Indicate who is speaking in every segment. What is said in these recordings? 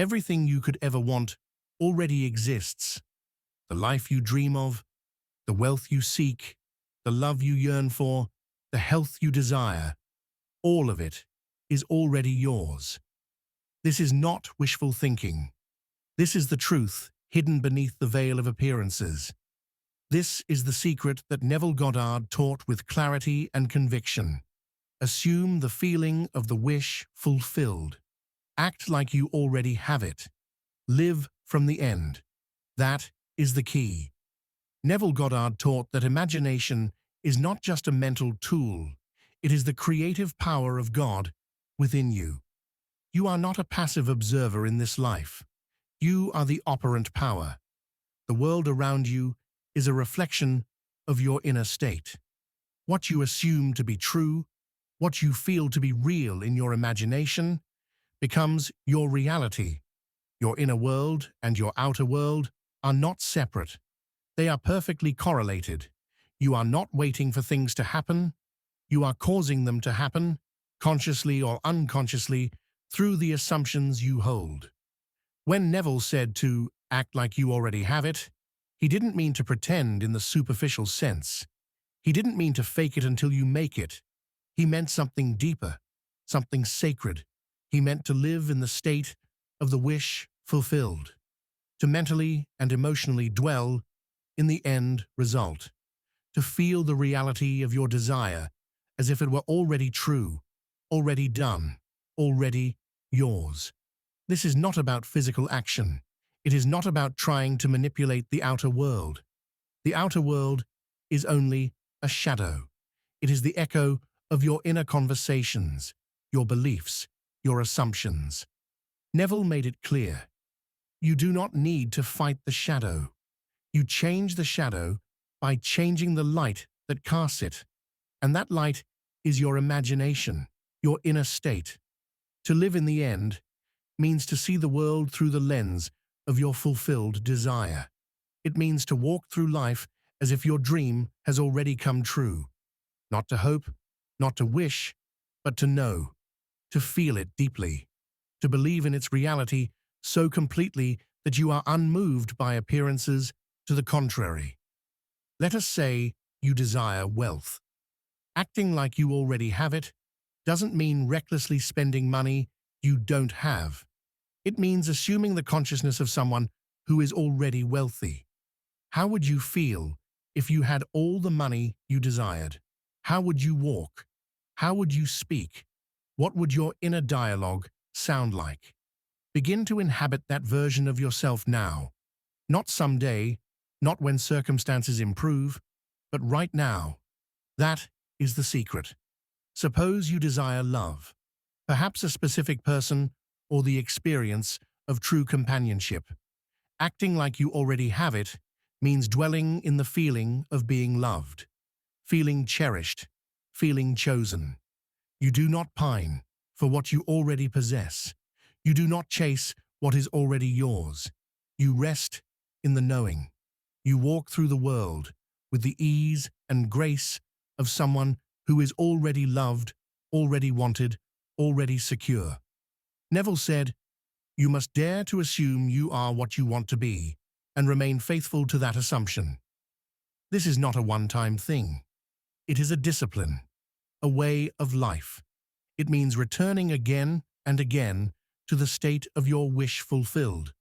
Speaker 1: Everything you could ever want already exists. The life you dream of, the wealth you seek, the love you yearn for, the health you desire, all of it is already yours. This is not wishful thinking. This is the truth hidden beneath the veil of appearances. This is the secret that Neville Goddard taught with clarity and conviction. Assume the feeling of the wish fulfilled. Act like you already have it. Live from the end. That is the key. Neville Goddard taught that imagination is not just a mental tool, it is the creative power of God within you. You are not a passive observer in this life. You are the operant power. The world around you is a reflection of your inner state. What you assume to be true, what you feel to be real in your imagination, becomes your reality. Your inner world and your outer world are not separate. They are perfectly correlated. You are not waiting for things to happen. You are causing them to happen, consciously or unconsciously, through the assumptions you hold. When Neville said to act like you already have it, he didn't mean to pretend in the superficial sense. He didn't mean to fake it until you make it. He meant something deeper, something sacred. He meant to live in the state of the wish fulfilled, to mentally and emotionally dwell in the end result, to feel the reality of your desire as if it were already true, already done, already yours. This is not about physical action. It is not about trying to manipulate the outer world. The outer world is only a shadow. It is the echo of your inner conversations, your beliefs, your assumptions. Neville made it clear. You do not need to fight the shadow. You change the shadow by changing the light that casts it. And that light is your imagination, your inner state. To live in the end means to see the world through the lens of your fulfilled desire. It means to walk through life as if your dream has already come true. Not to hope, not to wish, but to know, to feel it deeply, to believe in its reality so completely that you are unmoved by appearances to the contrary. Let us say you desire wealth. Acting like you already have it doesn't mean recklessly spending money you don't have. It means assuming the consciousness of someone who is already wealthy. How would you feel if you had all the money you desired? How would you walk? How would you speak? What would your inner dialogue sound like? Begin to inhabit that version of yourself now. Not someday, not when circumstances improve, but right now. That is the secret. Suppose you desire love, perhaps a specific person or the experience of true companionship. Acting like you already have it means dwelling in the feeling of being loved, feeling cherished, feeling chosen. You do not pine for what you already possess. You do not chase what is already yours. You rest in the knowing. You walk through the world with the ease and grace of someone who is already loved, already wanted, already secure. Neville said, "You must dare to assume you are what you want to be and remain faithful to that assumption." This is not a one-time thing. It is a discipline, a way of life. It means returning again and again to the state of your wish fulfilled,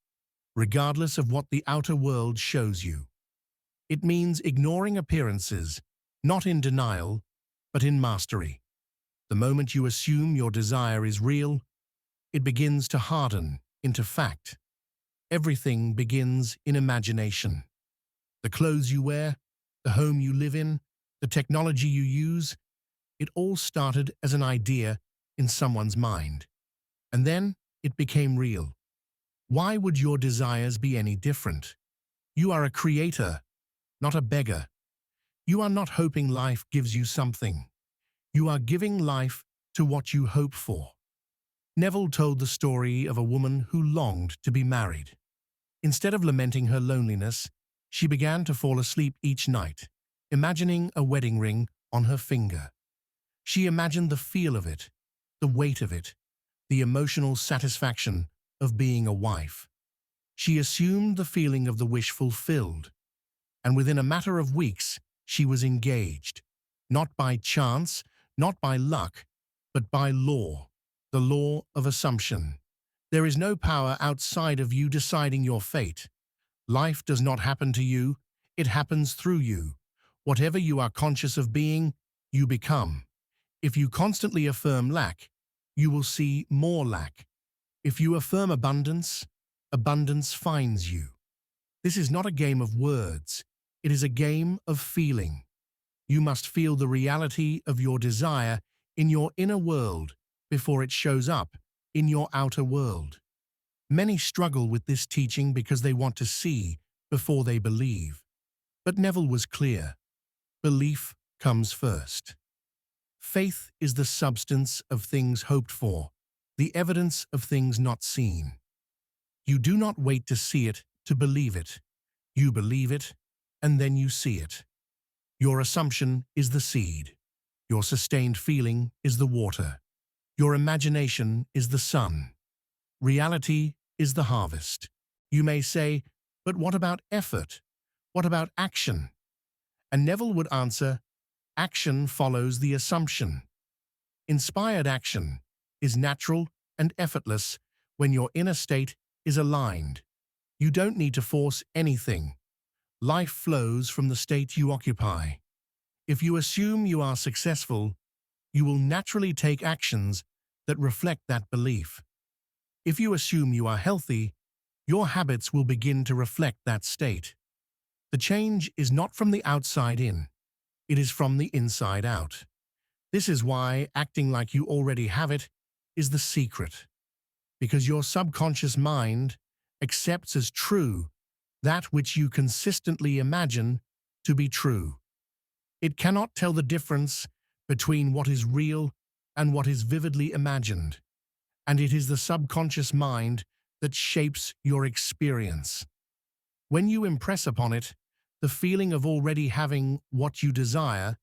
Speaker 1: regardless of what the outer world shows you. It means ignoring appearances, not in denial, but in mastery. The moment you assume your desire is real, it begins to harden into fact. Everything begins in imagination. The clothes you wear, the home you live in, the technology you use, it all started as an idea in someone's mind. And then it became real. Why would your desires be any different? You are a creator, not a beggar. You are not hoping life gives you something. You are giving life to what you hope for. Neville told the story of a woman who longed to be married. Instead of lamenting her loneliness, she began to fall asleep each night, imagining a wedding ring on her finger. She imagined the feel of it, the weight of it, the emotional satisfaction of being a wife. She assumed the feeling of the wish fulfilled, and within a matter of weeks she was engaged, not by chance, not by luck, but by law, the law of assumption. There is no power outside of you deciding your fate. Life does not happen to you, it happens through you. Whatever you are conscious of being, you become. If you constantly affirm lack, you will see more lack. If you affirm abundance, abundance finds you. This is not a game of words, it is a game of feeling. You must feel the reality of your desire in your inner world before it shows up in your outer world. Many struggle with this teaching because they want to see before they believe. But Neville was clear. Belief comes first. Faith is the substance of things hoped for, the evidence of things not seen. You do not wait to see it to believe it. You believe it, and then you see it. Your assumption is the seed. Your sustained feeling is the water. Your imagination is the sun. Reality is the harvest. You may say, but what about effort? What about action? And Neville would answer, action follows the assumption. Inspired action is natural and effortless when your inner state is aligned. You don't need to force anything. Life flows from the state you occupy. If you assume you are successful, you will naturally take actions that reflect that belief. If you assume you are healthy, your habits will begin to reflect that state. The change is not from the outside in, it is from the inside out. This is why acting like you already have it is the secret. Because your subconscious mind accepts as true that which you consistently imagine to be true. It cannot tell the difference between what is real and what is vividly imagined, and it is the subconscious mind that shapes your experience. When you impress upon it the feeling of already having what you desire,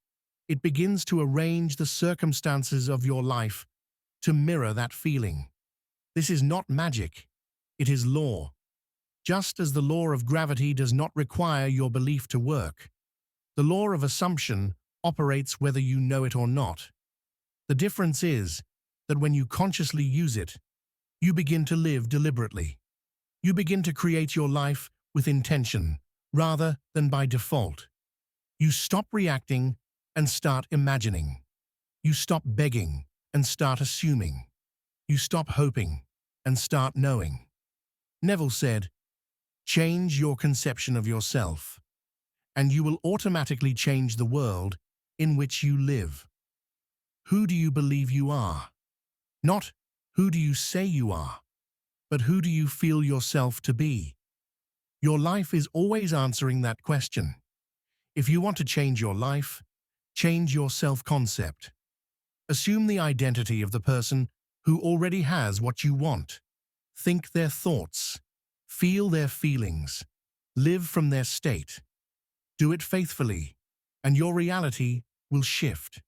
Speaker 1: it begins to arrange the circumstances of your life to mirror that feeling. This is not magic, it is law. Just as the law of gravity does not require your belief to work, the law of assumption operates whether you know it or not. The difference is that when you consciously use it, you begin to live deliberately. You begin to create your life with intention, rather than by default. You stop reacting and start imagining. You stop begging and start assuming. You stop hoping and start knowing. Neville said, change your conception of yourself, and you will automatically change the world in which you live. Who do you believe you are? Not who do you say you are, but who do you feel yourself to be? Your life is always answering that question. If you want to change your life, change your self-concept. Assume the identity of the person who already has what you want. Think their thoughts, feel their feelings, live from their state. Do it faithfully, and your reality will shift.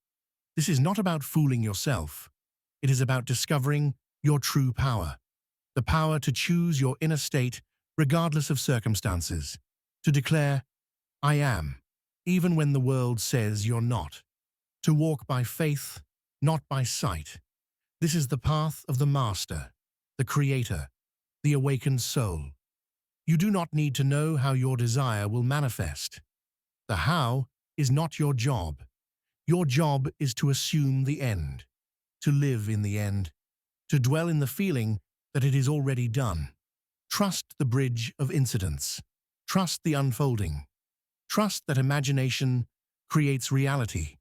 Speaker 1: This is not about fooling yourself. It is about discovering your true power. The power to choose your inner state regardless of circumstances. To declare, I am, even when the world says you're not. To walk by faith, not by sight. This is the path of the Master, the Creator, the awakened soul. You do not need to know how your desire will manifest. The how is not your job. Your job is to assume the end, to live in the end, to dwell in the feeling that it is already done. Trust the bridge of incidents. Trust the unfolding. Trust that imagination creates reality,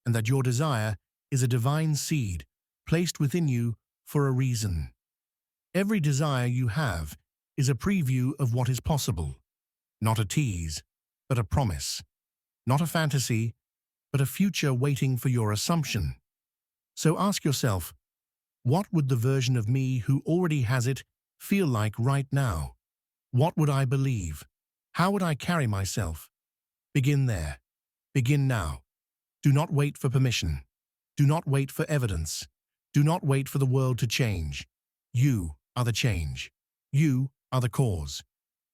Speaker 1: and that your desire is a divine seed placed within you for a reason. Every desire you have is a preview of what is possible, not a tease, but a promise, not a fantasy, but a future waiting for your assumption. So ask yourself, what would the version of me who already has it feel like right now? What would I believe? How would I carry myself? Begin there. Begin now. Do not wait for permission. Do not wait for evidence. Do not wait for the world to change. You are the change. You are the cause.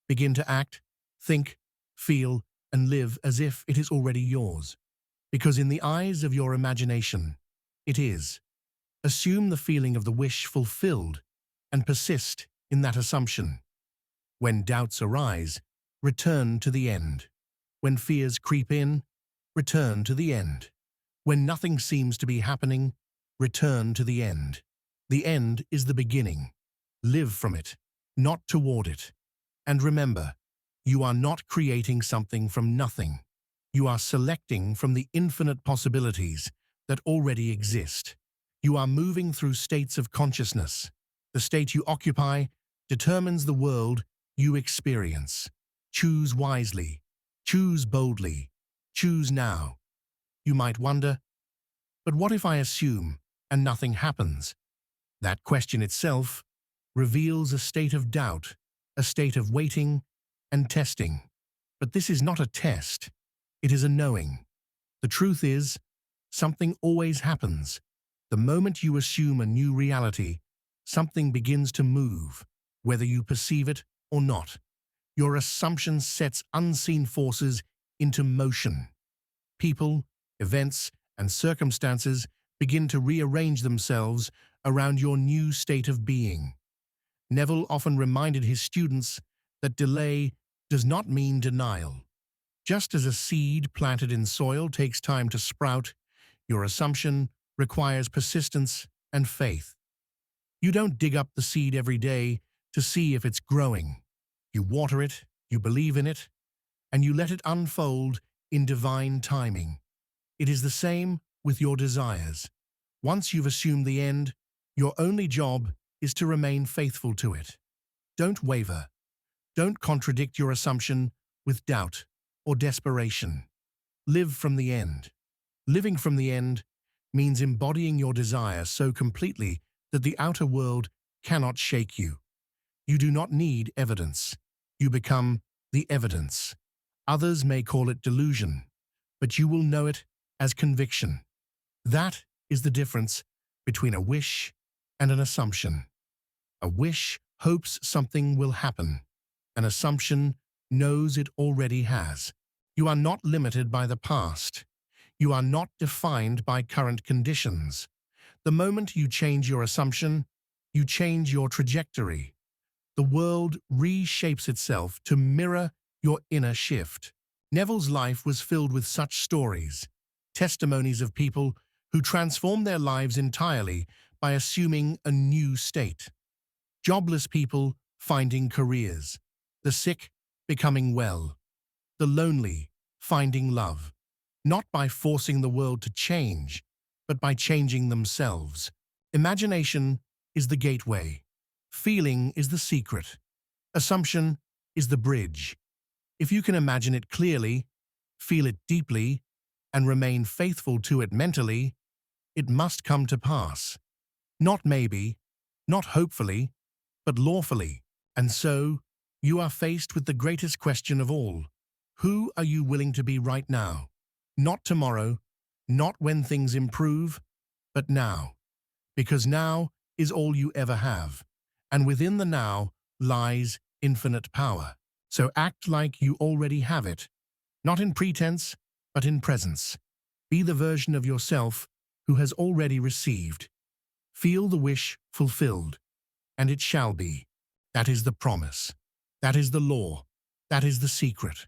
Speaker 1: Begin to act, think, feel, and live as if it is already yours. Because in the eyes of your imagination, it is. Assume the feeling of the wish fulfilled and persist in that assumption. When doubts arise, return to the end. When fears creep in, return to the end. When nothing seems to be happening, return to the end. The end is the beginning. Live from it, not toward it. And remember, you are not creating something from nothing. You are selecting from the infinite possibilities that already exist. You are moving through states of consciousness. The state you occupy determines the world you experience. Choose wisely. Choose boldly. Choose now. You might wonder, but what if I assume and nothing happens? That question itself reveals a state of doubt, a state of waiting and testing. But this is not a test. It is a knowing. The truth is, something always happens. The moment you assume a new reality, something begins to move, whether you perceive it or not. Your assumption sets unseen forces into motion. People, events, and circumstances begin to rearrange themselves around your new state of being. Neville often reminded his students that delay does not mean denial. Just as a seed planted in soil takes time to sprout, your assumption requires persistence and faith. You don't dig up the seed every day to see if it's growing. You water it, you believe in it, and you let it unfold in divine timing. It is the same with your desires. Once you've assumed the end, your only job is to remain faithful to it. Don't waver. Don't contradict your assumption with doubt or desperation. Live from the end. Living from the end means embodying your desire so completely that the outer world cannot shake you. You do not need evidence. You become the evidence. Others may call it delusion, but you will know it as conviction. That is the difference between a wish and an assumption. A wish hopes something will happen. An assumption knows it already has. You are not limited by the past. You are not defined by current conditions. The moment you change your assumption, you change your trajectory. The world reshapes itself to mirror your inner shift. Neville's life was filled with such stories, testimonies of people who transformed their lives entirely by assuming a new state. Jobless people finding careers, the sick becoming well, the lonely finding love, not by forcing the world to change, but by changing themselves. Imagination is the gateway. Feeling is the secret. Assumption is the bridge. If you can imagine it clearly, feel it deeply, and remain faithful to it mentally, it must come to pass. Not maybe, not hopefully, but lawfully. And so, you are faced with the greatest question of all. Who are you willing to be right now? Not tomorrow, not when things improve, but now. Because now is all you ever have. And within the now lies infinite power. So act like you already have it, not in pretense, but in presence. Be the version of yourself who has already received. Feel the wish fulfilled, and it shall be. That is the promise. That is the law. That is the secret.